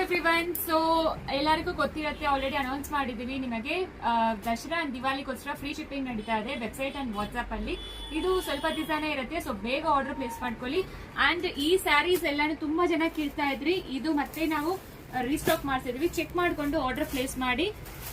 Everyone. So ಎಲ್ಲರಿಗೂ ಗೊತ್ತಿರುತ್ತೆ, already announce ಮಾಡಿದೀವಿ ನಿಮಗೆ. ದಸರಾ ಅಂಡ್ ದಿವಾಲಿಗೋಸ್ಕರ ಫ್ರೀ ಶಿಪ್ಪಿಂಗ್ ನಡೀತಾ ಇದೆ ವೆಬ್ಸೈಟ್ ಅಂಡ್ ವಾಟ್ಸ್ಆಪ್ ಅಲ್ಲಿ. ಇದು ಸ್ವಲ್ಪ ದಿವಸನೇ ಇರುತ್ತೆ, ಸೊ ಬೇಗ ಆರ್ಡರ್ ಪ್ಲೇಸ್ ಮಾಡ್ಕೊಳ್ಳಿ. ಅಂಡ್ ಈ ಸ್ಯಾರೀಸ್ ಎಲ್ಲಾನು ತುಂಬಾ ಜನ ಕೇಳ್ತಾ ಇದ್ರಿ, ಇದು ಮತ್ತೆ ನಾವು ರೀಸ್ಟಾಕ್ ಮಾಡ್ತಿದ್ವಿ. ಚೆಕ್ ಮಾಡ್ಕೊಂಡು ಆರ್ಡರ್ ಪ್ಲೇಸ್ ಮಾಡಿ.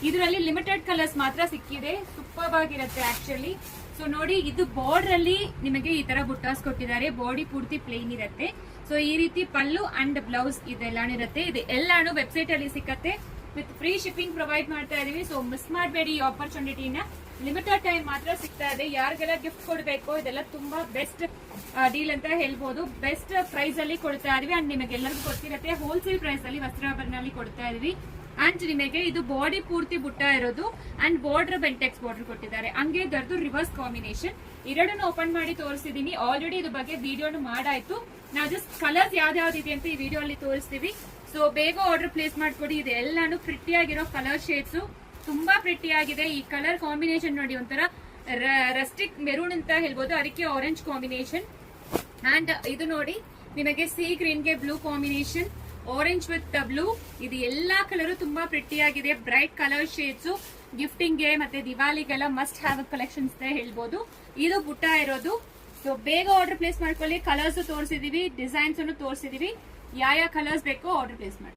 ಇದರಲ್ಲಿ ಲಿಮಿಟೆಡ್ ಕಲರ್ಸ್ ಮಾತ್ರ ಸಿಕ್ಕಿದೆ, ಸೂಪರ್ ಆಗಿರುತ್ತೆ ಆಕ್ಚುಲಿ. ಸೊ ನೋಡಿ, ಇದು ಬಾರ್ಡರ್ ಅಲ್ಲಿ ನಿಮಗೆ ಈ ತರ ಬುಟ್ಟಾಸ್ ಕೊಟ್ಟಿದ್ದಾರೆ. ಬಾಡಿ ಪೂರ್ತಿ ಪ್ಲೇನ್ ಇರುತ್ತೆ. ಸೊ ಈ ರೀತಿ ಪಲ್ಲು ಅಂಡ್ ಬ್ಲೌಸ್ ಇದೆಲ್ಲಾನು ಇರುತ್ತೆ. ಇದು ಎಲ್ಲಾನು ವೆಬ್ಸೈಟ್ ಅಲ್ಲಿ ಸಿಕ್ಕತ್ತೆ. ವಿತ್ ಫ್ರೀ ಶಿಪ್ಪಿಂಗ್ ಪ್ರೊವೈಡ್ ಮಾಡ್ತಾ ಇದೀವಿ. ಸೊ ಮಿಸ್ ಮಾಡಬೇಡಿ ಈ ಆಪರ್ಚುನಿಟಿನ. ಲಿಮಿಟೆಡ್ ಟೈಮ್ ಮಾತ್ರ ಸಿಗ್ತಾ ಇದೆ. ಯಾರಿಗೆಲ್ಲ ಗಿಫ್ಟ್ ಕೊಡಬೇಕು, ಇದೆಲ್ಲ ತುಂಬಾ ಬೆಸ್ಟ್ ಡೀಲ್ ಅಂತ ಹೇಳ್ಬೋದು. ಬೆಸ್ಟ್ ಪ್ರೈಸ್ ಅಲ್ಲಿ ಕೊಡ್ತಾ ಇದೀವಿ. ಅಂಡ್ ನಿಮಗೆಲ್ಲರಿಗೂ ಗೊತ್ತಿರುತ್ತೆ, ಹೋಲ್ಸೇಲ್ ಪ್ರೈಸ್ ಅಲ್ಲಿ ವಸ್ತ್ರಾಭರಣಲ್ಲಿ ಕೊಡ್ತಾ ಇದೀವಿ. ಅಂಡ್ ನಿಮಗೆ ಇದು ಬಾಡಿ ಪೂರ್ತಿ ಬುಟ್ಟ ಇರೋದು ಅಂಡ್ ಬಾರ್ಡರ್ ಬೆಂಟೆಕ್ಸ್ ಬಾರ್ಡರ್ ಕೊಟ್ಟಿದ್ದಾರೆ. ಹಂಗೆ ಇದರದ್ದು ರಿವರ್ಸ್ ಕಾಂಬಿನೇಷನ್. ಎರಡನ್ನು ಓಪನ್ ಮಾಡಿ ತೋರಿಸಿದೀನಿ. ಆಲ್ರೆಡಿ ಇದ್ರ ಬಗ್ಗೆ ವಿಡಿಯೋನು ಮಾಡಾಯ್ತು. ನಾವು ಜಸ್ಟ್ ಕಲರ್ಸ್ ಯಾವ್ದು ಇದೆ ಅಂತ ಈ ವಿಡಿಯೋ ಅಲ್ಲಿ ತೋರಿಸ್ತೀವಿ. ಸೊ ಬೇಗ ಆರ್ಡರ್ ಪ್ಲೇಸ್ ಮಾಡ್ಕೊಡಿ. ಇದು ಎಲ್ಲಾನು ಪ್ರಿಟಿ ಆಗಿರೋ ಕಲರ್ ಶೇಡ್ಸ್, ತುಂಬಾ ಪ್ರಿಟಿ ಆಗಿದೆ. ಈ ಕಲರ್ ಕಾಂಬಿನೇಷನ್ ನೋಡಿ, ಒಂಥರ ರಸ್ಟಿಕ್ ಮೆರೂನ್ ಅಂತ ಹೇಳ್ಬೋದು, ಅದಕ್ಕೆ ಆರೆಂಜ್ ಕಾಂಬಿನೇಷನ್. ಅಂಡ್ ಇದು ನೋಡಿ, ನಿಮಗೆ ಸಿ ಗ್ರೀನ್ ಗೆ blue combination, orange with blue. ಇದು ಎಲ್ಲಾ ಕಲರ್ ತುಂಬಾ ಪ್ರಿಟಿ ಆಗಿದೆ. ಬ್ರೈಟ್ ಕಲರ್ ಶೇಡ್ಸ್ ಗಿಫ್ಟಿಂಗ್ ಗೆ ಮತ್ತೆ ದಿವಾಲಿಗೆಲ್ಲ ಮಸ್ಟ್ ಹ್ಯಾವ್ ಕಲೆಕ್ಷನ್ಸ್ ಹೇಳ್ಬೋದು. ಇದು ಬುಟ್ಟ ಇರೋದು. ಸೊ ಬೇಗ ಆರ್ಡರ್ ಪ್ಲೇಸ್ ಮಾಡ್ಕೊಳ್ಳಿ. ಕಲರ್ಸ್ ತೋರಿಸಿದೀವಿ, ಡಿಸೈನ್ಸ್ ತೋರಿಸಿದೀವಿ. ಯಾವ ಕಲರ್ಸ್ ಬೇಕೋ ಆರ್ಡರ್ ಪ್ಲೇಸ್ ಮಾಡಿ.